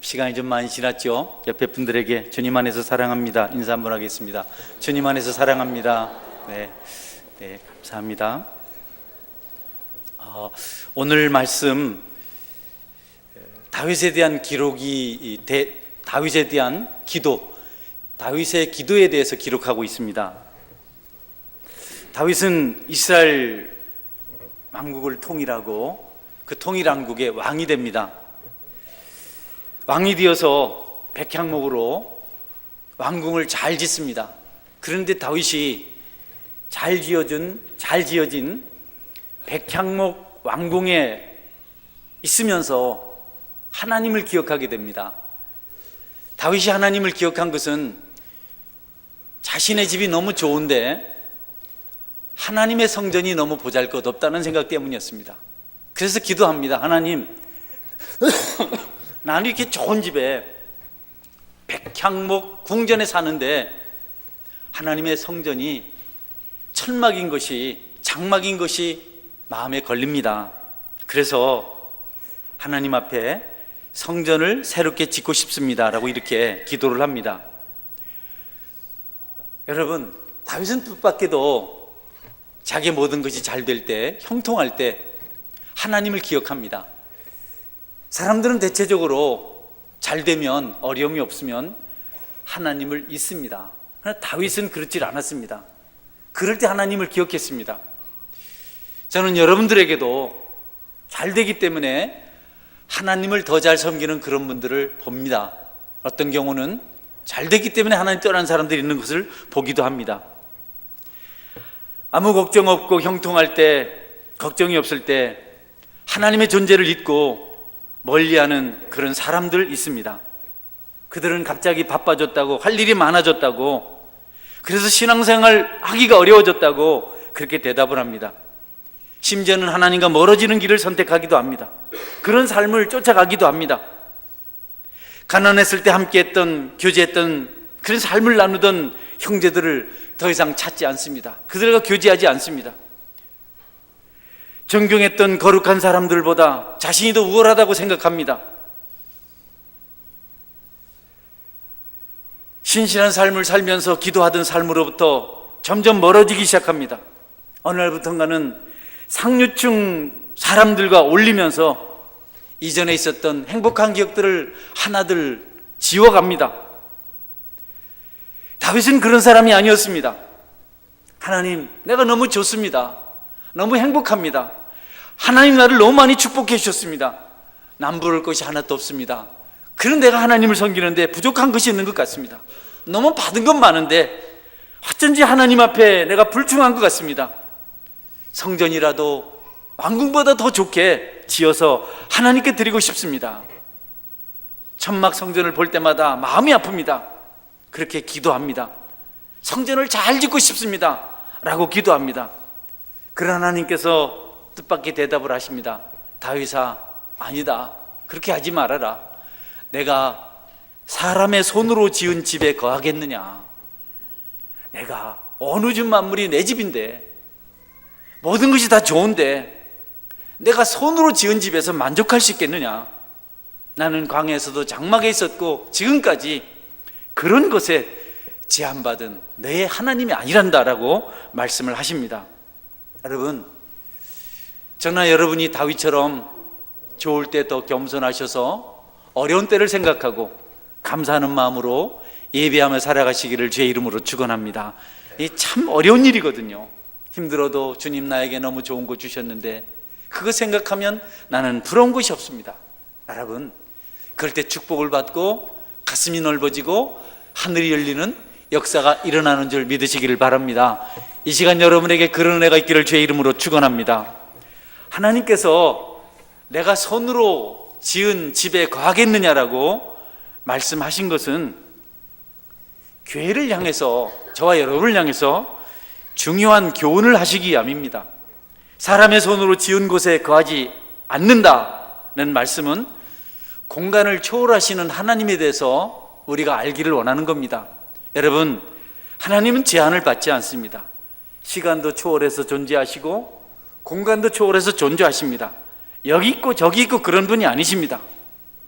시간이 좀 많이 지났죠? 옆에 분들에게 주님 안에서 사랑합니다 인사 한번 하겠습니다. 주님 안에서 사랑합니다. 네, 감사합니다. 오늘 말씀 다윗에 대한 기록이 다윗에 대한 기도, 다윗의 기도에 대해서 기록하고 있습니다. 다윗은 이스라엘 왕국을 통일하고 그 통일왕국의 왕이 됩니다. 왕이 되어서 백향목으로 왕궁을 잘 짓습니다. 그런데 다윗이 잘 지어진 백향목 왕궁에 있으면서 하나님을 기억하게 됩니다. 다윗이 하나님을 기억한 것은 자신의 집이 너무 좋은데 하나님의 성전이 너무 보잘것없다는 생각 때문이었습니다. 그래서 기도합니다. 하나님, 나는 이렇게 좋은 집에 백향목 궁전에 사는데 하나님의 성전이 천막인 것이, 장막인 것이 마음에 걸립니다. 그래서 하나님 앞에 성전을 새롭게 짓고 싶습니다 라고 이렇게 기도를 합니다. 여러분, 다윗은 뜻밖에도 자기의 모든 것이 잘 될 때, 형통할 때 하나님을 기억합니다. 사람들은 대체적으로 잘 되면, 어려움이 없으면 하나님을 잊습니다. 그러나 다윗은 그렇지 않았습니다. 그럴 때 하나님을 기억했습니다. 저는 여러분들에게도 잘 되기 때문에 하나님을 더 잘 섬기는 그런 분들을 봅니다. 어떤 경우는 잘 되기 때문에 하나님 떠난 사람들이 있는 것을 보기도 합니다. 아무 걱정 없고 형통할 때, 걱정이 없을 때 하나님의 존재를 잊고 멀리하는 그런 사람들 있습니다. 그들은 갑자기 바빠졌다고, 할 일이 많아졌다고, 그래서 신앙생활 하기가 어려워졌다고 그렇게 대답을 합니다. 심지어는 하나님과 멀어지는 길을 선택하기도 합니다. 그런 삶을 쫓아가기도 합니다. 가난했을 때 함께했던, 교제했던, 그런 삶을 나누던 형제들을 더 이상 찾지 않습니다. 그들과 교제하지 않습니다. 존경했던 거룩한 사람들보다 자신이 더 우월하다고 생각합니다. 신실한 삶을 살면서 기도하던 삶으로부터 점점 멀어지기 시작합니다. 어느 날부터인가는 상류층 사람들과 어울리면서 이전에 있었던 행복한 기억들을 하나둘 지워갑니다. 다윗은 그런 사람이 아니었습니다. 하나님, 내가 너무 좋습니다. 너무 행복합니다. 하나님 나를 너무 많이 축복해 주셨습니다. 남부를 것이 하나도 없습니다. 그런 내가 하나님을 섬기는데 부족한 것이 있는 것 같습니다. 너무 받은 건 많은데 어쩐지 하나님 앞에 내가 불충한 것 같습니다. 성전이라도 왕궁보다 더 좋게 지어서 하나님께 드리고 싶습니다. 천막 성전을 볼 때마다 마음이 아픕니다. 그렇게 기도합니다. 성전을 잘 짓고 싶습니다 라고 기도합니다. 그러나 하나님께서 뜻밖의 대답을 하십니다. 다윗아, 아니다. 그렇게 하지 말아라. 내가 사람의 손으로 지은 집에 거하겠느냐. 내가 어느 집 만물이 내 집인데, 모든 것이 다 좋은데 내가 손으로 지은 집에서 만족할 수 있겠느냐. 나는 광야에서도 장막에 있었고 지금까지 그런 것에 제한받은 내 하나님이 아니란다라고 말씀을 하십니다. 여러분, 저나 여러분이 다윗처럼 좋을 때 더 겸손하셔서 어려운 때를 생각하고 감사하는 마음으로 예배하며 살아가시기를 주의 이름으로 축원합니다. 이 참 어려운 일이거든요. 힘들어도 주님 나에게 너무 좋은 거 주셨는데 그거 생각하면 나는 부러운 것이 없습니다. 여러분, 그럴 때 축복을 받고 가슴이 넓어지고 하늘이 열리는 역사가 일어나는 줄 믿으시기를 바랍니다. 이 시간 여러분에게 그런 은혜가 있기를 주의 이름으로 축원합니다. 하나님께서 내가 손으로 지은 집에 거하겠느냐라고 말씀하신 것은 교회를 향해서, 저와 여러분을 향해서 중요한 교훈을 하시기 위함입니다. 사람의 손으로 지은 곳에 거하지 않는다는 말씀은 공간을 초월하시는 하나님에 대해서 우리가 알기를 원하는 겁니다. 여러분, 하나님은 제한을 받지 않습니다. 시간도 초월해서 존재하시고 공간도 초월해서 존재하십니다. 여기 있고 저기 있고 그런 분이 아니십니다.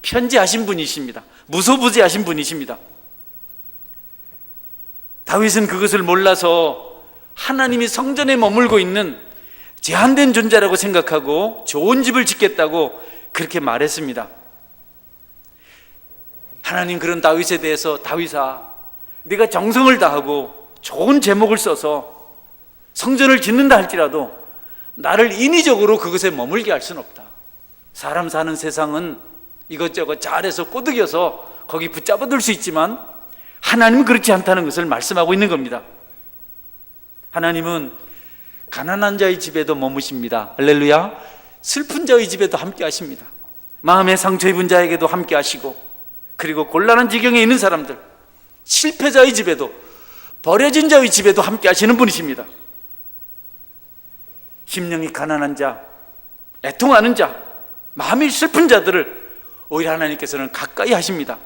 편지하신 분이십니다. 무소부지하신 분이십니다. 다윗은 그것을 몰라서 하나님이 성전에 머물고 있는 제한된 존재라고 생각하고 좋은 집을 짓겠다고 그렇게 말했습니다. 하나님 그런 다윗에 대해서, 다윗아, 네가 정성을 다하고 좋은 제목을 써서 성전을 짓는다 할지라도 나를 인위적으로 그것에 머물게 할 수는 없다. 사람 사는 세상은 이것저것 잘해서 꼬드겨서 거기 붙잡아둘 수 있지만 하나님은 그렇지 않다는 것을 말씀하고 있는 겁니다. 하나님은 가난한 자의 집에도 머무십니다. 할렐루야. 슬픈 자의 집에도 함께 하십니다. 마음에 상처 입은 자에게도 함께 하시고, 그리고 곤란한 지경에 있는 사람들, 실패자의 집에도, 버려진 자의 집에도 함께 하시는 분이십니다. 심령이 가난한 자, 애통하는 자, 마음이 슬픈 자들을 오히려 하나님께서는 가까이 하십니다.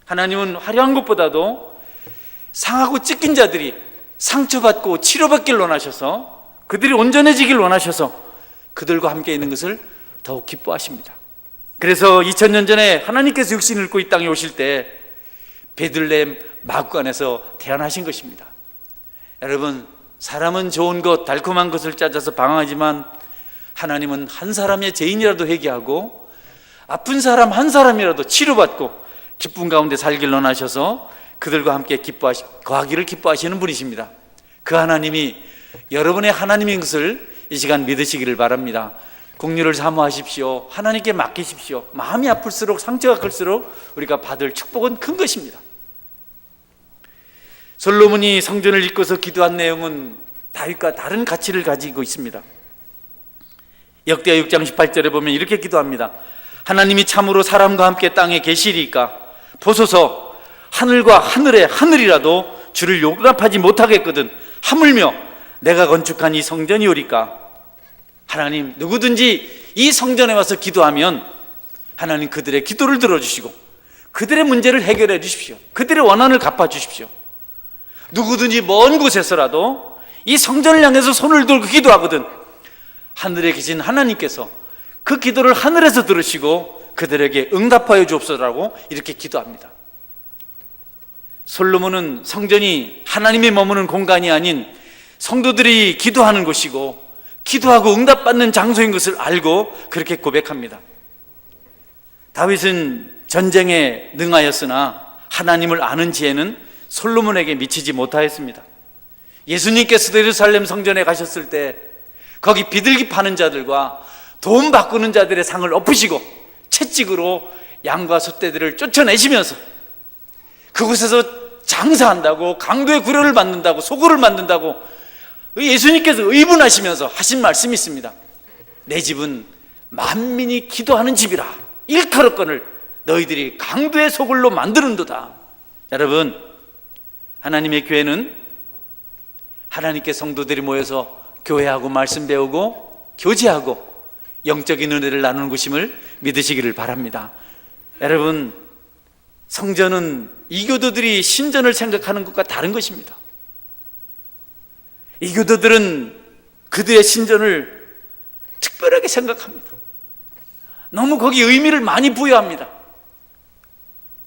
하나님은 화려한 것보다도 상하고 찢긴 자들이 상처받고 치료받길 원하셔서, 그들이 온전해지길 원하셔서 그들과 함께 있는 것을 더욱 기뻐하십니다. 그래서 2000년 전에 하나님께서 육신을 입고 이 땅에 오실 때 베들레헴 마구간에서 태어나신 것입니다. 여러분, 사람은 좋은 것, 달콤한 것을 찾아서 방황하지만 하나님은 한 사람의 죄인이라도 회개하고 아픈 사람 한 사람이라도 치료받고 기쁨 가운데 살길 원하셔서 그들과 함께 거하기를 기뻐하시는 분이십니다. 그 하나님이 여러분의 하나님인 것을 이 시간 믿으시기를 바랍니다. 긍휼을 사모하십시오. 하나님께 맡기십시오. 마음이 아플수록, 상처가 클수록 우리가 받을 축복은 큰 것입니다. 솔로몬이 성전을 읽고서 기도한 내용은 다윗과 다른 가치를 가지고 있습니다. 역대하 6장 18절에 보면 이렇게 기도합니다. 하나님이 참으로 사람과 함께 땅에 계시리까 보소서, 하늘과 하늘의 하늘이라도 주를 용납하지 못하겠거든 하물며 내가 건축한 이 성전이 오리까. 하나님, 누구든지 이 성전에 와서 기도하면 하나님 그들의 기도를 들어주시고 그들의 문제를 해결해 주십시오. 그들의 원한을 갚아주십시오. 누구든지 먼 곳에서라도 이 성전을 향해서 손을 들고 기도하거든 하늘에 계신 하나님께서 그 기도를 하늘에서 들으시고 그들에게 응답하여 주옵소서라고 이렇게 기도합니다. 솔로몬은 성전이 하나님이 머무는 공간이 아닌 성도들이 기도하는 곳이고 기도하고 응답받는 장소인 것을 알고 그렇게 고백합니다. 다윗은 전쟁에 능하였으나 하나님을 아는 지혜는 솔로몬에게 미치지 못하였습니다. 예수님께서도 예루살렘 성전에 가셨을 때 거기 비둘기 파는 자들과 돈 바꾸는 자들의 상을 엎으시고 채찍으로 양과 소떼들을 쫓아내시면서 그곳에서 장사한다고, 강도의 구려를 만든다고, 소굴을 만든다고 예수님께서 의분하시면서 하신 말씀이 있습니다. 내 집은 만민이 기도하는 집이라 일컬었거늘 너희들이 강도의 소굴로 만드는도다. 여러분, 하나님의 교회는 하나님께 성도들이 모여서 교회하고 말씀 배우고 교제하고 영적인 은혜를 나누는 곳임을 믿으시기를 바랍니다. 여러분, 성전은 이교도들이 신전을 생각하는 것과 다른 것입니다. 이교도들은 그들의 신전을 특별하게 생각합니다. 너무 거기에 의미를 많이 부여합니다.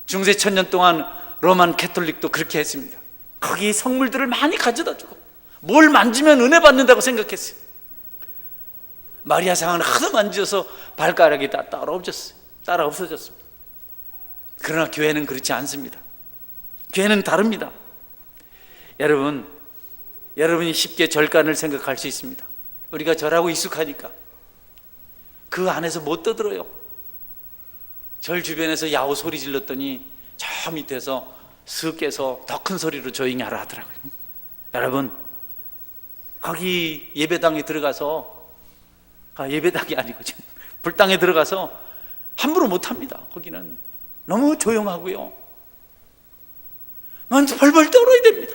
중세 1000년 동안 로만 캐톨릭도 그렇게 했습니다. 거기 성물들을 많이 가져다 주고 뭘 만지면 은혜 받는다고 생각했어요. 마리아상은 하도 만져서 발가락이 다 따라 없어졌습니다. 그러나 교회는 그렇지 않습니다. 교회는 다릅니다. 여러분이 쉽게 절간을 생각할 수 있습니다. 우리가 절하고 익숙하니까 그 안에서 못 떠들어요. 절 주변에서 야호 소리 질렀더니 저 밑에서 슥 깨서 더 큰 소리로 조용히 하라 하더라고요. 여러분, 거기 예배당에 들어가서, 예배당이 아니고 지금 불당에 들어가서 함부로 못합니다. 거기는 너무 조용하고요. 먼저 벌벌 떨어야 됩니다.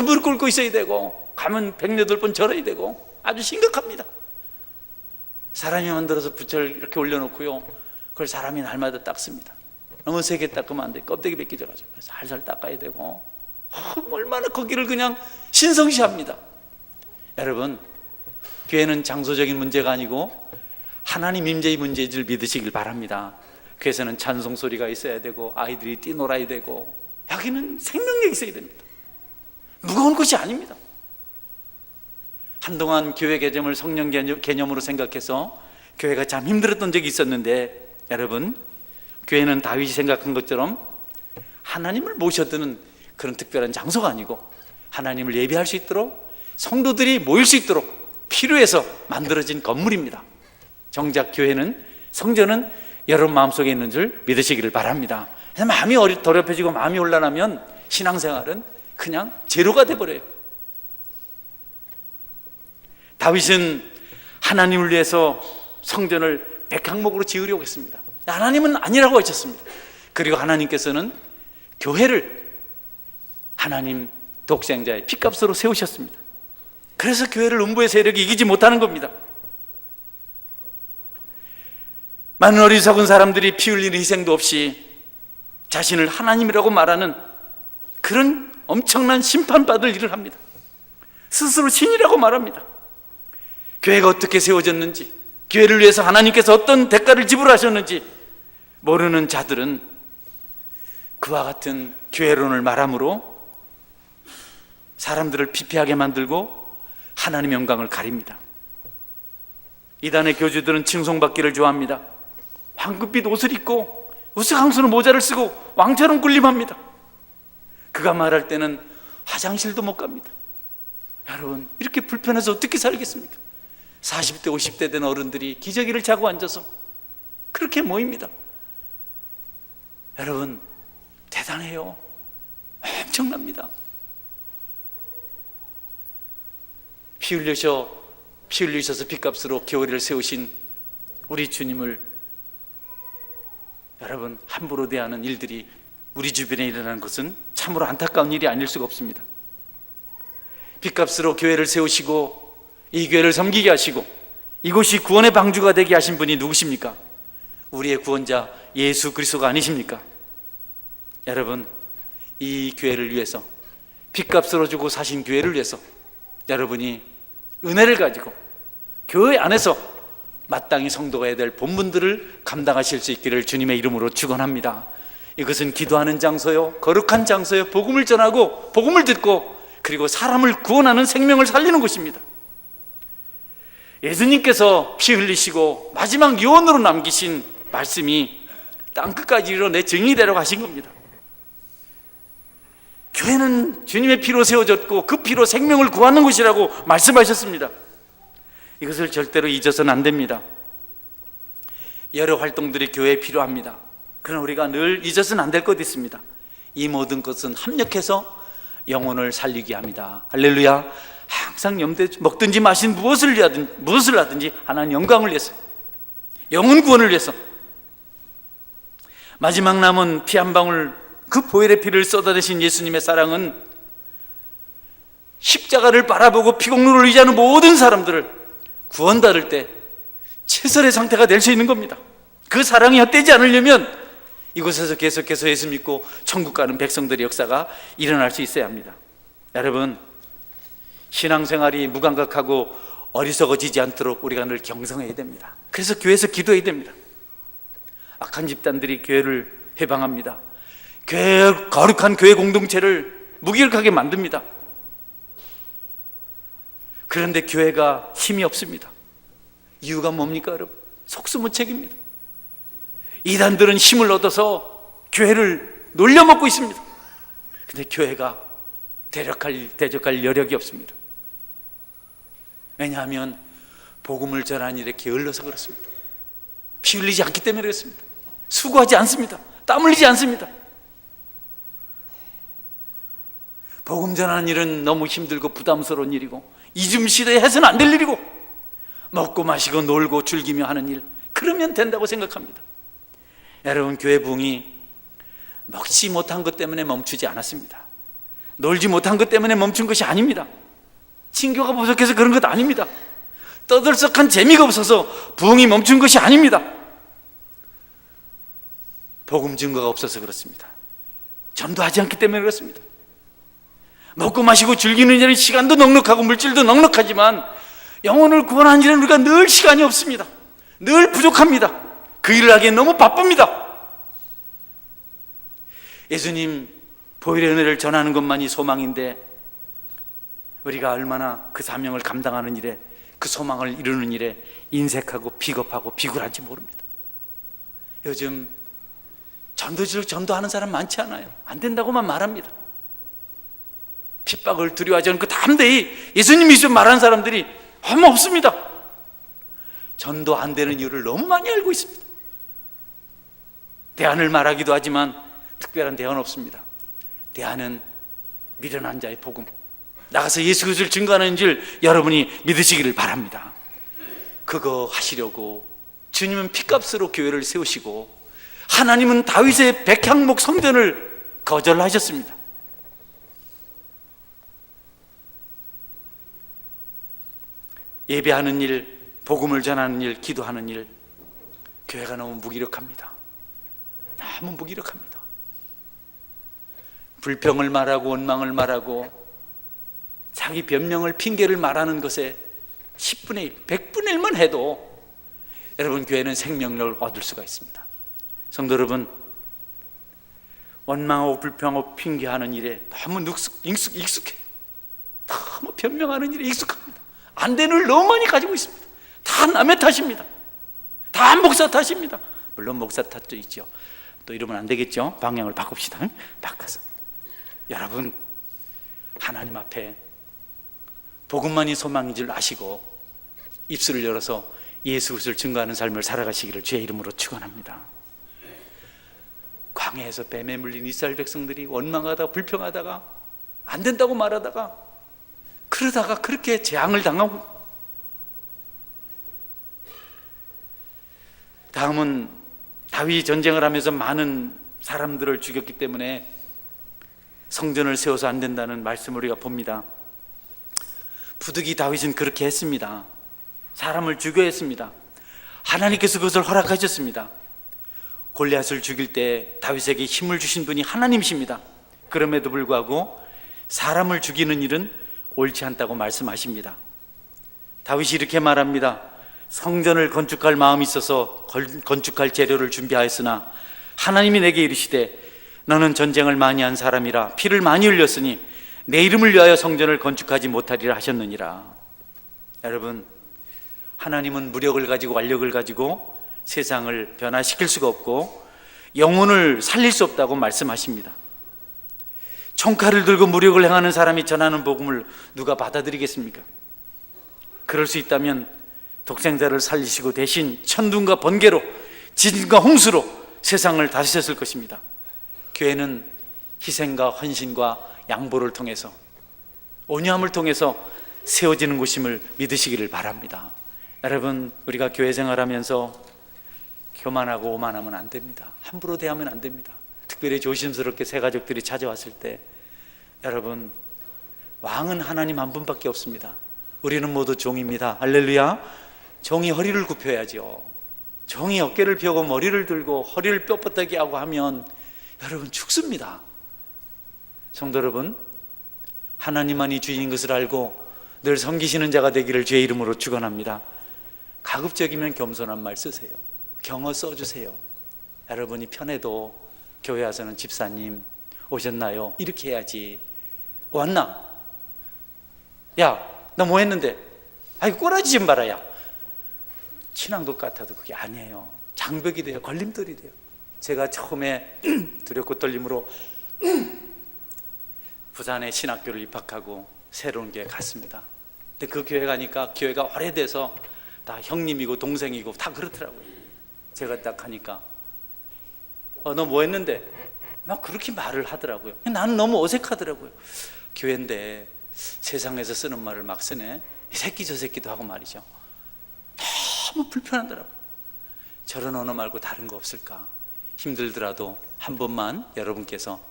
무릎 꿇고 있어야 되고 가면 108번 절어야 되고 아주 심각합니다. 사람이 만들어서 부채를 이렇게 올려놓고요, 그걸 사람이 날마다 닦습니다. 너무 세게 닦으면 안 돼. 껍데기 벗겨져가지고 살살 닦아야 되고 얼마나 거기를 그냥 신성시합니다. 여러분, 교회는 장소적인 문제가 아니고 하나님 임재의 문제인 줄 믿으시길 바랍니다. 교회에서는 찬송 소리가 있어야 되고 아이들이 뛰놀아야 되고 여기는 생명력이 있어야 됩니다. 무거운 것이 아닙니다. 한동안 교회 개념을 성령 개념으로 생각해서 교회가 참 힘들었던 적이 있었는데, 여러분, 교회는 다윗이 생각한 것처럼 하나님을 모셔드는 그런 특별한 장소가 아니고 하나님을 예배할 수 있도록 성도들이 모일 수 있도록 필요해서 만들어진 건물입니다. 정작 교회는, 성전은 여러분 마음속에 있는 줄 믿으시기를 바랍니다. 마음이 더럽혀지고 마음이 혼란하면 신앙생활은 그냥 제로가 돼버려요. 다윗은 하나님을 위해서 성전을 100항목으로 지으려고 했습니다. 하나님은 아니라고 하셨습니다. 그리고 하나님께서는 교회를 하나님 독생자의 피값으로 세우셨습니다. 그래서 교회를 음부의 세력이 이기지 못하는 겁니다. 많은 어리석은 사람들이 피 흘리는 희생도 없이 자신을 하나님이라고 말하는 그런 엄청난 심판받을 일을 합니다. 스스로 신이라고 말합니다. 교회가 어떻게 세워졌는지, 교회를 위해서 하나님께서 어떤 대가를 지불하셨는지 모르는 자들은 그와 같은 교회론을 말함으로 사람들을 피폐하게 만들고 하나님의 영광을 가립니다. 이단의 교주들은 칭송받기를 좋아합니다. 황금빛 옷을 입고 우스꽝스러운 모자를 쓰고 왕처럼 군림합니다. 그가 말할 때는 화장실도 못 갑니다. 여러분, 이렇게 불편해서 어떻게 살겠습니까? 40대 50대 된 어른들이 기저귀를 차고 앉아서 그렇게 모입니다. 여러분, 대단해요. 엄청납니다. 피 흘리셔서 핏값으로 교회를 세우신 우리 주님을 여러분 함부로 대하는 일들이 우리 주변에 일어나는 것은 참으로 안타까운 일이 아닐 수가 없습니다. 핏값으로 교회를 세우시고 이 교회를 섬기게 하시고 이곳이 구원의 방주가 되게 하신 분이 누구십니까? 우리의 구원자 예수 그리스도가 아니십니까? 여러분, 이 교회를 위해서, 핏값으로 주고 사신 교회를 위해서 여러분이 은혜를 가지고 교회 안에서 마땅히 성도가 해야 될 본분들을 감당하실 수 있기를 주님의 이름으로 축원합니다. 이것은 기도하는 장소요, 거룩한 장소요, 복음을 전하고 복음을 듣고 그리고 사람을 구원하는 생명을 살리는 곳입니다. 예수님께서 피 흘리시고 마지막 유언으로 남기신 말씀이 땅끝까지 이르러 내 증인이 되라고 하신 겁니다. 교회는 주님의 피로 세워졌고 그 피로 생명을 구하는 곳이라고 말씀하셨습니다. 이것을 절대로 잊어서는 안 됩니다. 여러 활동들이 교회에 필요합니다. 그러나 우리가 늘 잊어서는 안 될 것이 있습니다. 이 모든 것은 합력해서 영혼을 살리게 합니다. 할렐루야. 항상 염두에 먹든지 마신 무엇을 하든지 하나님 영광을 위해서, 영혼 구원을 위해서 마지막 남은 피 한 방울, 그 보혈의 피를 쏟아내신 예수님의 사랑은 십자가를 바라보고 피공로를 의지하는 모든 사람들을 구원받을 때 최선의 상태가 될 수 있는 겁니다. 그 사랑이 헛되지 않으려면 이곳에서 계속해서 예수 믿고 천국 가는 백성들의 역사가 일어날 수 있어야 합니다. 여러분, 신앙생활이 무감각하고 어리석어지지 않도록 우리가 늘 경성해야 됩니다. 그래서 교회에서 기도해야 됩니다. 악한 집단들이 교회를 해방합니다. 거룩한 교회 공동체를 무기력하게 만듭니다. 그런데 교회가 힘이 없습니다. 이유가 뭡니까 여러분? 속수무책입니다. 이단들은 힘을 얻어서 교회를 놀려먹고 있습니다. 근데 교회가 대적할 여력이 없습니다. 왜냐하면 복음을 전하는 일에 게을러서 그렇습니다. 피 흘리지 않기 때문에 그렇습니다. 수고하지 않습니다. 땀 흘리지 않습니다. 복음 전하는 일은 너무 힘들고 부담스러운 일이고 이즘 시대에 해서는 안 될 일이고 먹고 마시고 놀고 즐기며 하는 일, 그러면 된다고 생각합니다. 여러분, 교회 부흥이 먹지 못한 것 때문에 멈추지 않았습니다. 놀지 못한 것 때문에 멈춘 것이 아닙니다. 친교가 부족해서 그런 것 아닙니다. 떠들썩한 재미가 없어서 부흥이 멈춘 것이 아닙니다. 복음 증거가 없어서 그렇습니다. 전도하지 않기 때문에 그렇습니다. 먹고 마시고 즐기는 일은 시간도 넉넉하고 물질도 넉넉하지만 영혼을 구원하는 일은 우리가 늘 시간이 없습니다. 늘 부족합니다. 그 일을 하기엔 너무 바쁩니다. 예수님 보혈의 은혜를 전하는 것만이 소망인데 우리가 얼마나 그 사명을 감당하는 일에, 그 소망을 이루는 일에 인색하고 비겁하고 비굴한지 모릅니다. 요즘 전도하는 사람 많지 않아요. 안 된다고만 말합니다. 핍박을 두려워하지 않고 담대히 예수님이 좀 말하는 사람들이 아무 없습니다. 전도 안 되는 이유를 너무 많이 알고 있습니다. 대안을 말하기도 하지만 특별한 대안은 없습니다. 대안은 미련한 자의 복음, 나가서 예수 그리스도를 증거하는 줄 여러분이 믿으시기를 바랍니다. 그거 하시려고 주님은 피값으로 교회를 세우시고 하나님은 다윗의 백향목 성전을 거절하셨습니다. 예배하는 일, 복음을 전하는 일, 기도하는 일, 교회가 너무 무기력합니다. 너무 무기력합니다. 불평을 말하고 원망을 말하고 자기 변명을, 핑계를 말하는 것에 10분의 1, 100분의 1만 해도 여러분 교회는 생명력을 얻을 수가 있습니다. 성도 여러분, 원망하고 불평하고 핑계하는 일에 너무 익숙해요. 너무 변명하는 일에 익숙합니다. 안 되는 일 너무 많이 가지고 있습니다. 다 남의 탓입니다. 다 목사 탓입니다. 물론 목사 탓도 있죠. 또 이러면 안 되겠죠. 방향을 바꿉시다. 바꿔서 여러분, 하나님 앞에 복음만이 소망인 줄 아시고 입술을 열어서 예수 그리스도를 증거하는 삶을 살아가시기를 주의 이름으로 축원합니다. 광야에서 뱀에 물린 이스라엘 백성들이 원망하다가 불평하다가 안 된다고 말하다가 그러다가 그렇게 재앙을 당하고, 다음은 다윗이 전쟁을 하면서 많은 사람들을 죽였기 때문에 성전을 세워서 안 된다는 말씀을 우리가 봅니다. 부득이 다윗은 그렇게 했습니다. 사람을 죽여야 했습니다. 하나님께서 그것을 허락하셨습니다. 골리앗을 죽일 때 다윗에게 힘을 주신 분이 하나님이십니다. 그럼에도 불구하고 사람을 죽이는 일은 옳지 않다고 말씀하십니다. 다윗이 이렇게 말합니다. 성전을 건축할 마음이 있어서 건축할 재료를 준비하였으나 하나님이 내게 이르시되 너는 전쟁을 많이 한 사람이라 피를 많이 흘렸으니 내 이름을 위하여 성전을 건축하지 못하리라 하셨느니라. 여러분, 하나님은 무력을 가지고 완력을 가지고 세상을 변화시킬 수가 없고 영혼을 살릴 수 없다고 말씀하십니다. 총칼을 들고 무력을 행하는 사람이 전하는 복음을 누가 받아들이겠습니까? 그럴 수 있다면 독생자를 살리시고 대신 천둥과 번개로, 지진과 홍수로 세상을 다스렸을 것입니다. 교회는 희생과 헌신과 양보를 통해서, 온유함을 통해서 세워지는 곳임을 믿으시기를 바랍니다. 여러분, 우리가 교회 생활하면서 교만하고 오만하면 안 됩니다. 함부로 대하면 안 됩니다. 특별히 조심스럽게 새 가족들이 찾아왔을 때, 여러분, 왕은 하나님 한 분밖에 없습니다. 우리는 모두 종입니다. 할렐루야. 종이 허리를 굽혀야죠. 종이 어깨를 펴고 머리를 들고 허리를 뻣뻣하게 하고 하면 여러분 죽습니다. 성도 여러분, 하나님만이 주인인 것을 알고 늘 섬기시는 자가 되기를 주의 이름으로 축원합니다. 가급적이면 겸손한 말 쓰세요. 경어 써주세요. 여러분이 편해도 교회 와서는 집사님 오셨나요? 이렇게 해야지. 왔나? 야, 너 뭐 했는데? 아이, 꼬라지 좀 봐라. 야, 친한 것 같아도 그게 아니에요. 장벽이 돼요. 걸림돌이 돼요. 제가 처음에 두렵고 떨림으로 부산의 신학교를 입학하고 새로운 교회 갔습니다. 근데 그 교회 가니까 교회가 오래돼서 다 형님이고 동생이고 다 그렇더라고요. 제가 딱 하니까 너 뭐 했는데? 막 그렇게 말을 하더라고요. 나는 너무 어색하더라고요. 교회인데 세상에서 쓰는 말을 막 쓰네. 이 새끼 저 새끼도 하고 말이죠. 너무 불편하더라고요. 저런 언어 말고 다른 거 없을까? 힘들더라도 한 번만 여러분께서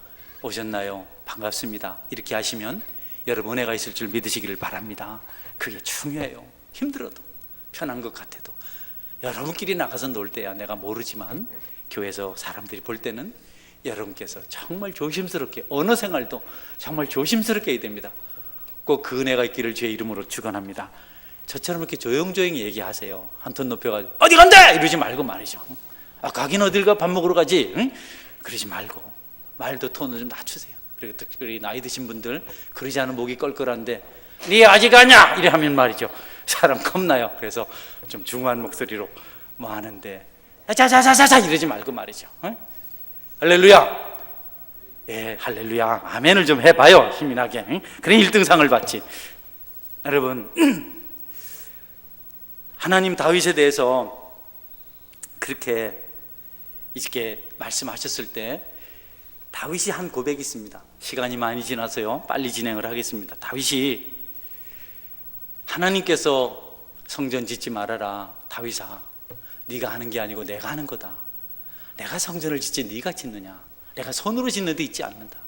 오셨나요? 반갑습니다. 이렇게 하시면 여러분 은혜가 있을 줄 믿으시기를 바랍니다. 그게 중요해요. 힘들어도, 편한 것 같아도. 여러분끼리 나가서 놀 때야 내가 모르지만 교회에서 사람들이 볼 때는 여러분께서 정말 조심스럽게, 언어 생활도 정말 조심스럽게 해야 됩니다. 꼭 그 은혜가 있기를 주의 이름으로 축원합니다. 저처럼 이렇게 조용조용히 얘기하세요. 한 톤 높여가지고 어디 간대! 이러지 말고 말이죠. 가긴 어딜 가? 밥 먹으러 가지? 응? 그러지 말고 말도 톤을 좀 낮추세요. 그리고 특별히 나이 드신 분들 그러지 않으면 목이 껄껄한데 네 아직 가냐? 이래 하면 말이죠, 사람 겁나요. 그래서 좀 중후한 목소리로 뭐 하는데 자자자자자 이러지 말고 말이죠. 응? 할렐루야. 예, 할렐루야. 아멘을 좀 해봐요. 힘이 나게. 응? 그래 1등상을 받지. 여러분, 하나님 다윗에 대해서 그렇게 이렇게 말씀하셨을 때 다윗이 한 고백이 있습니다. 시간이 많이 지나서요, 빨리 진행을 하겠습니다. 다윗이 하나님께서 성전 짓지 말아라. 다윗아, 네가 하는 게 아니고 내가 하는 거다. 내가 성전을 짓지 네가 짓느냐? 내가 손으로 짓는 데 있지 않는다.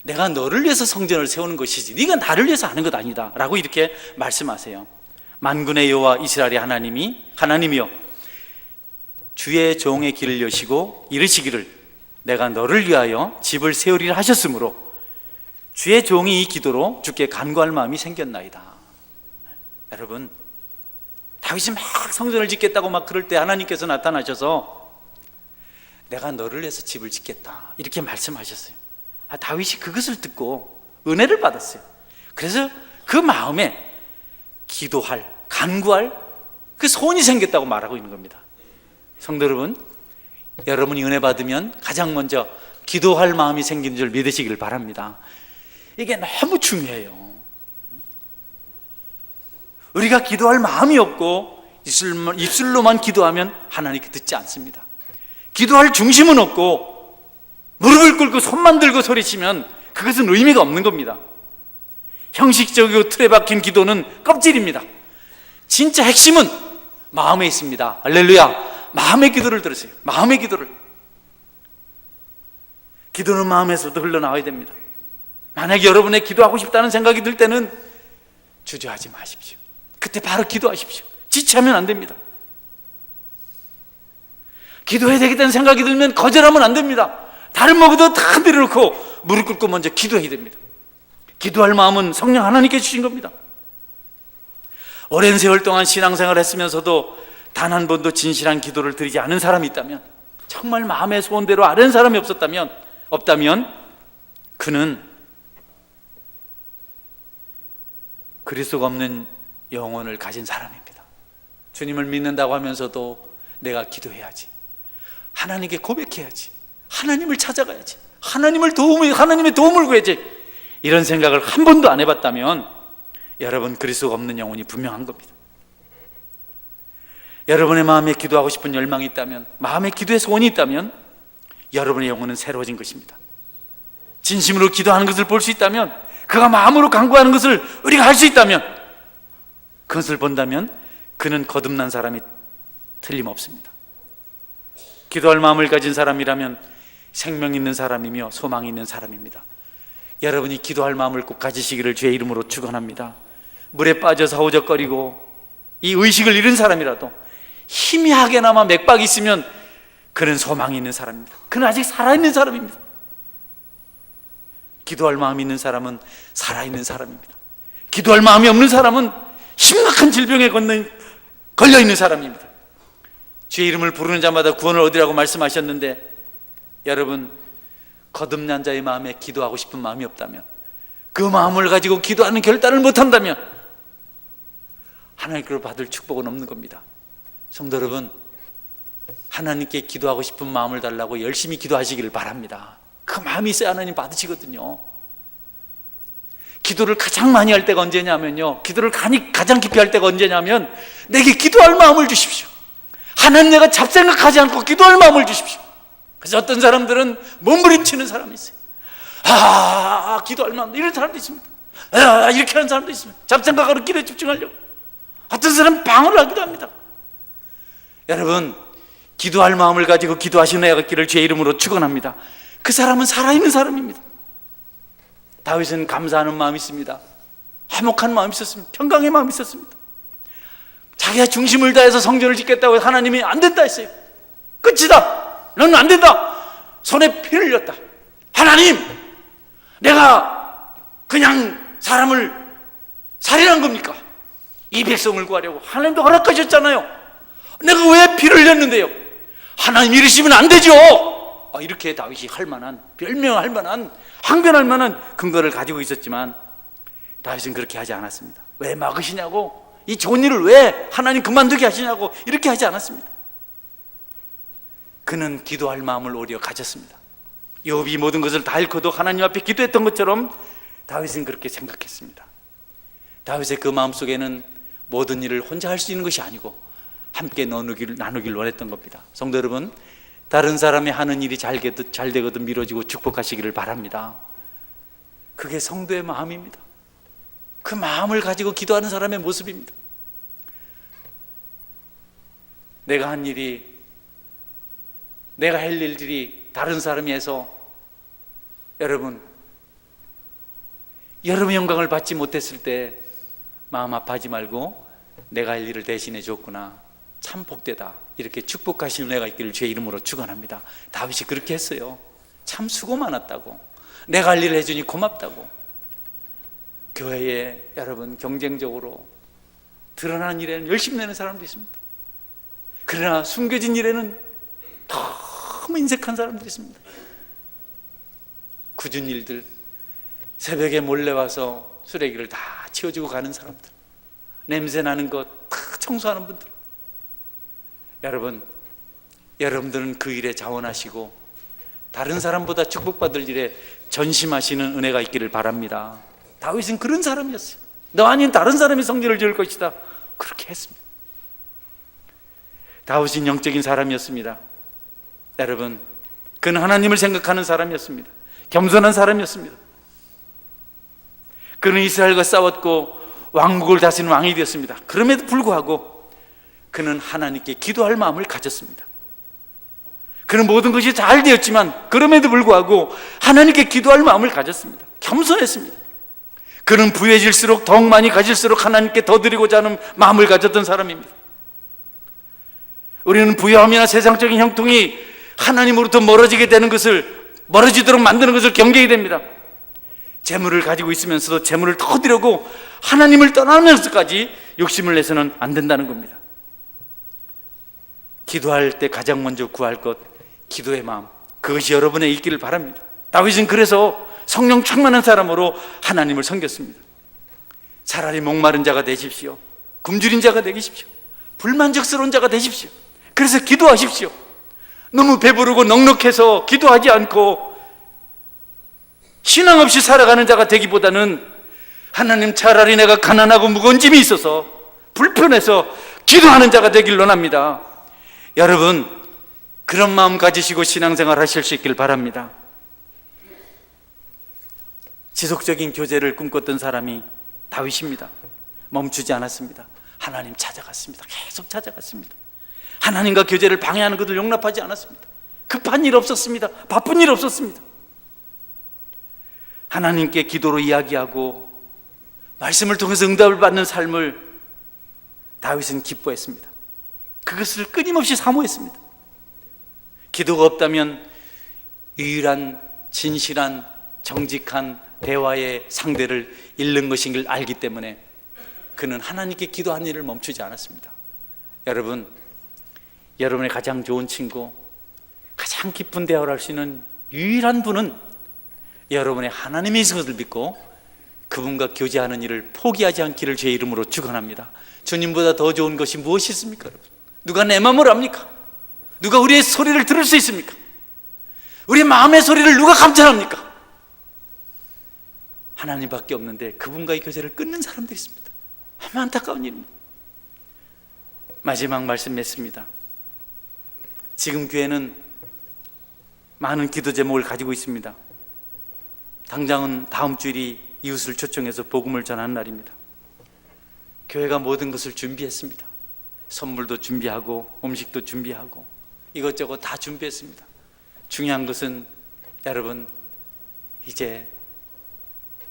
내가 너를 위해서 성전을 세우는 것이지 네가 나를 위해서 하는 것 아니다 라고 이렇게 말씀하세요. 만군의 여호와 이스라엘의 하나님이여, 주의 종의 길을 여시고 이르시기를 내가 너를 위하여 집을 세우리라 하셨으므로 주의 종이 이 기도로 주께 간구할 마음이 생겼나이다. 여러분, 다윗이 막 성전을 짓겠다고 막 그럴 때 하나님께서 나타나셔서 내가 너를 위해서 집을 짓겠다 이렇게 말씀하셨어요. 다윗이 그것을 듣고 은혜를 받았어요. 그래서 그 마음에 기도할, 간구할 그 소원이 생겼다고 말하고 있는 겁니다. 성도 여러분, 여러분이 은혜 받으면 가장 먼저 기도할 마음이 생기는 줄 믿으시길 바랍니다. 이게 너무 중요해요. 우리가 기도할 마음이 없고 입술로만 기도하면 하나님께 듣지 않습니다. 기도할 중심은 없고 무릎을 꿇고 손만 들고 소리치면 그것은 의미가 없는 겁니다. 형식적이고 틀에 박힌 기도는 껍질입니다. 진짜 핵심은 마음에 있습니다. 할렐루야. 마음의 기도를 들으세요. 마음의 기도를. 기도는 마음에서도 흘러나와야 됩니다. 만약에 여러분의 기도하고 싶다는 생각이 들 때는 주저하지 마십시오. 그때 바로 기도하십시오. 지체하면 안 됩니다. 기도해야 되겠다는 생각이 들면 거절하면 안 됩니다. 다른 먹어도 다 내려놓고 무릎 꿇고 먼저 기도해야 됩니다. 기도할 마음은 성령 하나님께 주신 겁니다. 오랜 세월 동안 신앙생활을 했으면서도 단 한 번도 진실한 기도를 드리지 않은 사람이 있다면, 정말 마음의 소원대로 아는 사람이 없다면 그는 그리스도가 없는 영혼을 가진 사람입니다. 주님을 믿는다고 하면서도 내가 기도해야지, 하나님께 고백해야지, 하나님을 찾아가야지, 하나님의 도움을 구해야지, 이런 생각을 한 번도 안 해봤다면 여러분 그리스도가 없는 영혼이 분명한 겁니다. 여러분의 마음에 기도하고 싶은 열망이 있다면, 마음에 기도의 소원이 있다면 여러분의 영혼은 새로워진 것입니다. 진심으로 기도하는 것을 볼 수 있다면, 그가 마음으로 간구하는 것을 우리가 할 수 있다면, 그것을 본다면 그는 거듭난 사람이 틀림없습니다. 기도할 마음을 가진 사람이라면 생명 있는 사람이며 소망이 있는 사람입니다. 여러분이 기도할 마음을 꼭 가지시기를 주의 이름으로 축원합니다. 물에 빠져서 허우적거리고 이 의식을 잃은 사람이라도 희미하게나마 맥박이 있으면 그는 소망이 있는 사람입니다. 그는 아직 살아있는 사람입니다. 기도할 마음이 있는 사람은 살아있는 사람입니다. 기도할 마음이 없는 사람은 심각한 질병에 걸려있는 사람입니다. 주의 이름을 부르는 자마다 구원을 얻으라고 말씀하셨는데, 여러분 거듭난 자의 마음에 기도하고 싶은 마음이 없다면, 그 마음을 가지고 기도하는 결단을 못한다면 하나님께로 받을 축복은 없는 겁니다. 성도 여러분, 하나님께 기도하고 싶은 마음을 달라고 열심히 기도하시기를 바랍니다. 그 마음이 있어야 하나님 받으시거든요. 기도를 가장 많이 할 때가 언제냐면요, 기도를 가장 깊이 할 때가 언제냐면, 내게 기도할 마음을 주십시오. 하나님, 내가 잡생각하지 않고 기도할 마음을 주십시오. 그래서 어떤 사람들은 몸부림치는 사람이 있어요. 기도할 마음, 이런 사람도 있습니다. 이렇게 하는 사람도 있습니다. 잡생각하러 기도에 집중하려고. 어떤 사람은 방어를 하기도 합니다. 여러분, 기도할 마음을 가지고 기도하시는 애가 있기를 주의 이름으로 축원합니다. 그 사람은 살아있는 사람입니다. 다윗은 감사하는 마음이 있습니다. 화목한 마음이 있었습니다. 평강의 마음이 있었습니다. 자기가 중심을 다해서 성전을 짓겠다고 해서 하나님이 안 된다 했어요. 끝이다, 너는 안 된다. 손에 피를 흘렸다. 하나님, 내가 그냥 사람을 살인한 겁니까? 이 백성을 구하려고 하나님도 허락하셨잖아요. 내가 왜 피를 흘렸는데요? 하나님 이러시면 안 되죠. 이렇게 다윗이 할 만한, 별명할 만한, 항변할 만한 근거를 가지고 있었지만 다윗은 그렇게 하지 않았습니다. 왜 막으시냐고, 이 좋은 일을 왜 하나님 그만두게 하시냐고 이렇게 하지 않았습니다. 그는 기도할 마음을 오히려 가졌습니다. 욥이 모든 것을 다 잃고도 하나님 앞에 기도했던 것처럼 다윗은 그렇게 생각했습니다. 다윗의 그 마음속에는 모든 일을 혼자 할 수 있는 것이 아니고 함께 나누길 원했던 겁니다. 성도 여러분, 다른 사람이 하는 일이 잘 되거든 미뤄지고 축복하시기를 바랍니다. 그게 성도의 마음입니다. 그 마음을 가지고 기도하는 사람의 모습입니다. 내가 할 일들이 다른 사람이 해서 여러분의 영광을 받지 못했을 때 마음 아파하지 말고 내가 할 일을 대신해 줬구나, 참 복되다, 이렇게 축복하시는 은혜가 있기를 주의 이름으로 축원합니다. 다윗이 그렇게 했어요. 참 수고 많았다고, 내가 할 일을 해주니 고맙다고. 교회에 여러분 경쟁적으로 드러나는 일에는 열심히 내는 사람도 있습니다. 그러나 숨겨진 일에는 너무 인색한 사람도 있습니다. 굳은 일들, 새벽에 몰래 와서 쓰레기를 다 치워주고 가는 사람들, 냄새 나는 것 다 청소하는 분들, 여러분들은 그 일에 자원하시고 다른 사람보다 축복받을 일에 전심하시는 은혜가 있기를 바랍니다. 다윗은 그런 사람이었어요. 너 아닌 다른 사람이 성전을 지을 것이다, 그렇게 했습니다. 다윗은 영적인 사람이었습니다. 여러분, 그는 하나님을 생각하는 사람이었습니다. 겸손한 사람이었습니다. 그는 이스라엘과 싸웠고 왕국을 다스리는 왕이 되었습니다. 그럼에도 불구하고 그는 하나님께 기도할 마음을 가졌습니다. 그는 모든 것이 잘 되었지만 그럼에도 불구하고 하나님께 기도할 마음을 가졌습니다. 겸손했습니다. 그는 부유해질수록 더욱 많이 가질수록 하나님께 더 드리고자 하는 마음을 가졌던 사람입니다. 우리는 부유함이나 세상적인 형통이 하나님으로부터 멀어지도록 만드는 것을 경계해야 됩니다. 재물을 가지고 있으면서도 재물을 더 드리고 하나님을 떠나면서까지 욕심을 내서는 안 된다는 겁니다. 기도할 때 가장 먼저 구할 것, 기도의 마음, 그것이 여러분의 있기를 바랍니다. 다윗은 그래서 성령 충만한 사람으로 하나님을 섬겼습니다. 차라리 목마른 자가 되십시오. 굶주린 자가 되십시오. 불만족스러운 자가 되십시오. 그래서 기도하십시오. 너무 배부르고 넉넉해서 기도하지 않고 신앙 없이 살아가는 자가 되기보다는 하나님, 차라리 내가 가난하고 무거운 짐이 있어서 불편해서 기도하는 자가 되길 원합니다. 여러분, 그런 마음 가지시고 신앙생활 하실 수 있길 바랍니다. 지속적인 교제를 꿈꿨던 사람이 다윗입니다. 멈추지 않았습니다. 하나님 찾아갔습니다. 계속 찾아갔습니다. 하나님과 교제를 방해하는 것을 용납하지 않았습니다. 급한 일 없었습니다. 바쁜 일 없었습니다. 하나님께 기도로 이야기하고 말씀을 통해서 응답을 받는 삶을 다윗은 기뻐했습니다. 그것을 끊임없이 사모했습니다. 기도가 없다면 유일한 진실한 정직한 대화의 상대를 잃는 것인 걸 알기 때문에 그는 하나님께 기도하는 일을 멈추지 않았습니다. 여러분의 가장 좋은 친구, 가장 깊은 대화를 할 수 있는 유일한 분은 여러분의 하나님이 있는 것을 믿고 그분과 교제하는 일을 포기하지 않기를 주의 이름으로 축원합니다. 주님보다 더 좋은 것이 무엇이 있습니까? 여러분, 누가 내 마음을 압니까? 누가 우리의 소리를 들을 수 있습니까? 우리 마음의 소리를 누가 감찰합니까? 하나님밖에 없는데 그분과의 교제를 끊는 사람들이 있습니다. 참 안타까운 일입니다. 마지막 말씀 맺습니다. 지금 교회는 많은 기도 제목을 가지고 있습니다. 당장은 다음 주일이 이웃을 초청해서 복음을 전하는 날입니다. 교회가 모든 것을 준비했습니다. 선물도 준비하고 음식도 준비하고 이것저것 다 준비했습니다. 중요한 것은 여러분, 이제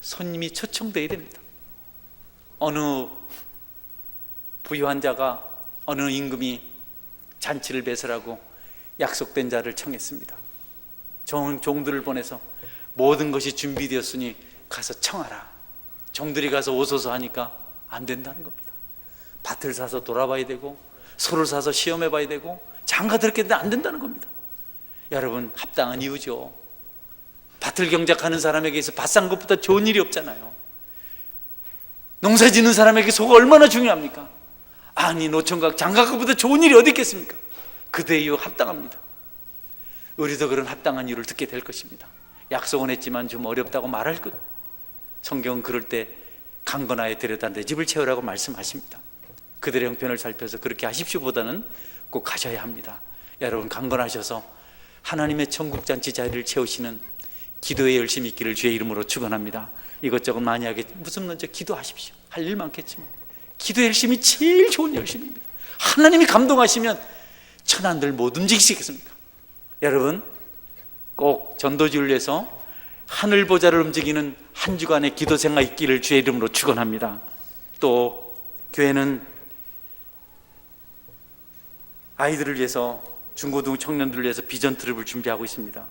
손님이 초청되어야 됩니다. 어느 부유한 자가, 어느 임금이 잔치를 배설하고 약속된 자를 청했습니다. 종들을 보내서 모든 것이 준비되었으니 가서 청하라. 종들이 가서 오소서 하니까 안 된다는 겁니다. 밭을 사서 돌아봐야 되고 소를 사서 시험해 봐야 되고 장가 들었겠는데 안 된다는 겁니다. 여러분, 합당한 이유죠. 밭을 경작하는 사람에게서 밭 산 것보다 좋은 일이 없잖아요. 농사 짓는 사람에게 소가 얼마나 중요합니까? 아니, 노총각 장가가보다 좋은 일이 어디 있겠습니까? 그대의 이유 합당합니다. 우리도 그런 합당한 이유를 듣게 될 것입니다. 약속은 했지만 좀 어렵다고 말할 것. 성경은 그럴 때 강건하에 데려다 내 집을 채우라고 말씀하십니다. 그들의 형편을 살펴서 그렇게 하십시오보다는 꼭 가셔야 합니다. 여러분, 강건하셔서 하나님의 천국잔치 자리를 채우시는 기도에 열심히 있기를 주의 이름으로 축원합니다. 이것저것 많이 하겠지, 무슨 먼저 기도하십시오. 할 일 많겠지만 기도의 열심이 제일 좋은 열심입니다. 하나님이 감동하시면 천안들 못 움직이시겠습니까? 여러분, 꼭 전도지를 위해서 하늘 보좌를 움직이는 한 주간의 기도 생활 있기를 주의 이름으로 축원합니다. 또 교회는 아이들을 위해서, 중고등 청년들을 위해서 비전 트립을 준비하고 있습니다.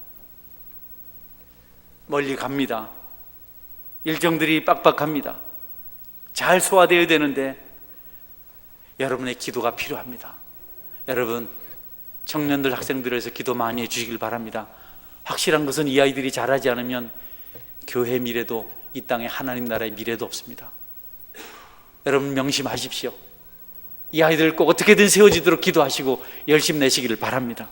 멀리 갑니다. 일정들이 빡빡합니다. 잘 소화되어야 되는데 여러분의 기도가 필요합니다. 여러분, 청년들, 학생들을 위해서 기도 많이 해주시길 바랍니다. 확실한 것은 이 아이들이 잘하지 않으면 교회 미래도, 이 땅의 하나님 나라의 미래도 없습니다. 여러분, 명심하십시오. 이 아이들 꼭 어떻게든 세워지도록 기도하시고 열심 내시기를 바랍니다.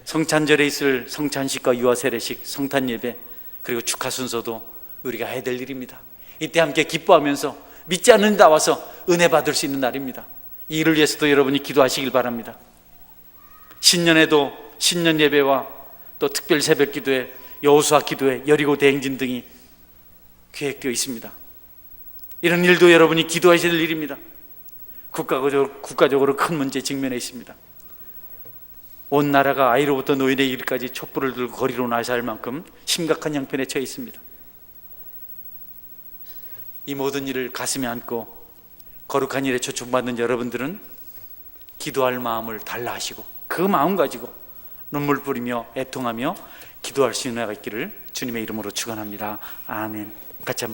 성찬절에 있을 성찬식과 유아 세례식, 성탄 예배, 그리고 축하 순서도 우리가 해야 될 일입니다. 이때 함께 기뻐하면서 믿지 않는 다 와서 은혜 받을 수 있는 날입니다. 이 일을 위해서도 여러분이 기도하시길 바랍니다. 신년에도 신년 예배와 또 특별 새벽 기도회, 여호수아 기도회, 여리고 대행진 등이 계획되어 있습니다. 이런 일도 여러분이 기도하셔야 될 일입니다. 국가적으로 큰 문제에 직면해 있습니다. 온 나라가 아이로부터 노인에 이르기까지 촛불을 들고 거리로 나서야 할 만큼 심각한 형편에 처해 있습니다. 이 모든 일을 가슴에 안고 거룩한 일에 초청받는 여러분들은 기도할 마음을 달라 하시고 그 마음 가지고 눈물 뿌리며 애통하며 기도할 수 있는 은혜가 있기를 주님의 이름으로 축원합니다. 아멘. 같이 한번